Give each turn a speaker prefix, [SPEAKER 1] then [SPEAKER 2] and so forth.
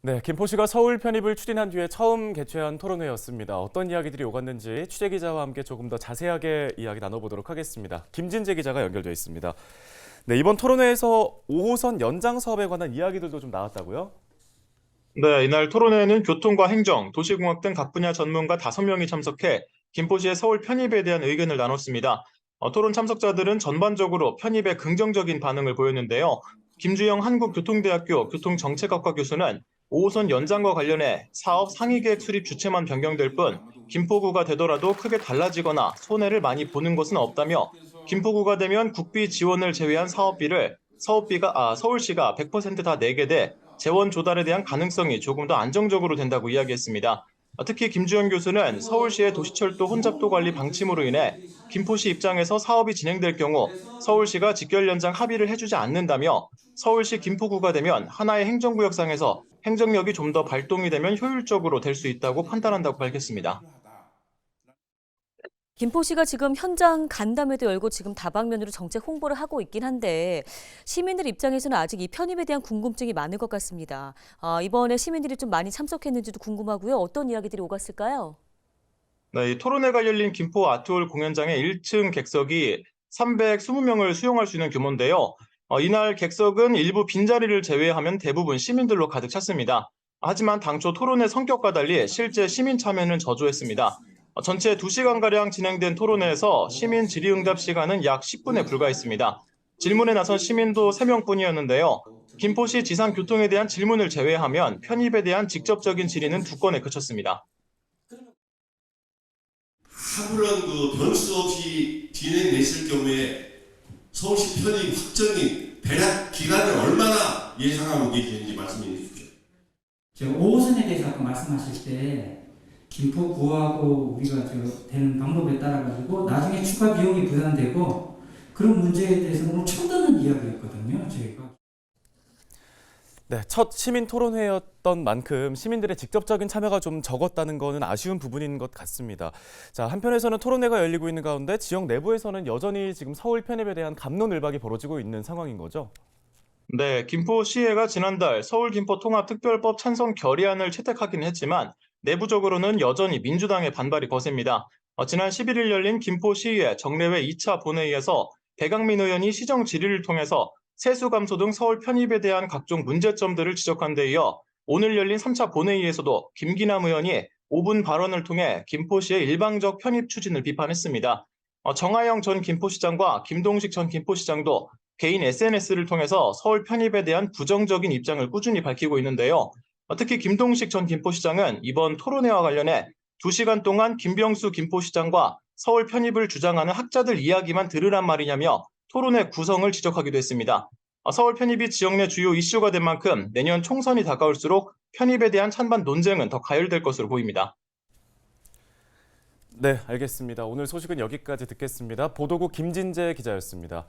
[SPEAKER 1] 네, 김포시가 서울 편입을 추진한 뒤에 처음 개최한 토론회였습니다. 어떤 이야기들이 오갔는지 취재 기자와 함께 조금 더 자세하게 이야기 나눠보도록 하겠습니다. 김진재 기자가 연결돼 있습니다. 네, 이번 토론회에서 5호선 연장 사업에 관한 이야기들도 좀 나왔다고요?
[SPEAKER 2] 네, 이날 토론회에는 교통과 행정, 도시공학 등 각 분야 전문가 5명이 참석해 김포시의 서울 편입에 대한 의견을 나눴습니다. 토론 참석자들은 전반적으로 편입에 긍정적인 반응을 보였는데요. 김주영 한국교통대학교 교통정책학과 교수는 5호선 연장과 관련해 사업 상위계획 수립 주체만 변경될 뿐 김포구가 되더라도 크게 달라지거나 손해를 많이 보는 것은 없다며 김포구가 되면 국비 지원을 제외한 서울시가 100%다 내게 돼 재원 조달에 대한 가능성이 조금 더 안정적으로 된다고 이야기했습니다. 특히 김주현 교수는 서울시의 도시철도 혼잡도 관리 방침으로 인해 김포시 입장에서 사업이 진행될 경우 서울시가 직결 연장 합의를 해주지 않는다며 서울시 김포구가 되면 하나의 행정구역상에서 행정력이 좀 더 발동이 되면 효율적으로 될 수 있다고 판단한다고 밝혔습니다.
[SPEAKER 3] 김포시가 지금 현장 간담회도 열고 지금 다방면으로 정책 홍보를 하고 있긴 한데 시민들 입장에서는 아직 이 편입에 대한 궁금증이 많을 것 같습니다. 이번에 시민들이 좀 많이 참석했는지도 궁금하고요. 어떤 이야기들이 오갔을까요?
[SPEAKER 2] 네, 이 토론회가 열린 김포 아트홀 공연장의 1층 객석이 320명을 수용할 수 있는 규모인데요. 이날 객석은 일부 빈자리를 제외하면 대부분 시민들로 가득 찼습니다. 하지만 당초 토론회 성격과 달리 실제 시민 참여는 저조했습니다. 전체 2시간가량 진행된 토론회에서 시민 질의응답 시간은 약 10분에 불과했습니다. 질문에 나선 시민도 3명뿐이었는데요. 김포시 지상교통에 대한 질문을 제외하면 편입에 대한 직접적인 질의는 2건에 그쳤습니다.
[SPEAKER 4] 아무런 변수 없이 진행됐을 경우에 서울시 편입 확정이 대략 기간을 얼마나 예상하고 계시는지 말씀해 주십시오.
[SPEAKER 5] 제가 5호선에 대해서 아까 말씀하실 때 김포구하고 우리가 되는 방법에 따라 가지고 나중에 추가 비용이 부담되고 그런 문제에 대해서는 오늘 처음 듣는 이야기였거든요. 저희가.
[SPEAKER 1] 네, 첫 시민 토론회였던 만큼 시민들의 직접적인 참여가 좀 적었다는 것은 아쉬운 부분인 것 같습니다. 자, 한편에서는 토론회가 열리고 있는 가운데 지역 내부에서는 여전히 지금 서울 편입에 대한 갑론을박이 벌어지고 있는 상황인 거죠?
[SPEAKER 2] 네, 김포시의회가 지난달 서울 김포 통합특별법 찬성 결의안을 채택하긴 했지만 내부적으로는 여전히 민주당의 반발이 거셉니다. 지난 11일 열린 김포시의회 정례회 2차 본회의에서 배강민 의원이 시정 질의를 통해서 세수 감소 등 서울 편입에 대한 각종 문제점들을 지적한 데 이어 오늘 열린 3차 본회의에서도 김기남 의원이 5분 발언을 통해 김포시의 일방적 편입 추진을 비판했습니다. 정하영 전 김포시장과 김동식 전 김포시장도 개인 SNS를 통해서 서울 편입에 대한 부정적인 입장을 꾸준히 밝히고 있는데요. 특히 김동식 전 김포시장은 이번 토론회와 관련해 2시간 동안 김병수 김포시장과 서울 편입을 주장하는 학자들 이야기만 들으란 말이냐며 토론회 구성을 지적하기도 했습니다. 서울 편입이 지역 내 주요 이슈가 된 만큼 내년 총선이 다가올수록 편입에 대한 찬반 논쟁은 더 가열될 것으로 보입니다.
[SPEAKER 1] 네, 알겠습니다. 오늘 소식은 여기까지 듣겠습니다. 보도국 김진재 기자였습니다.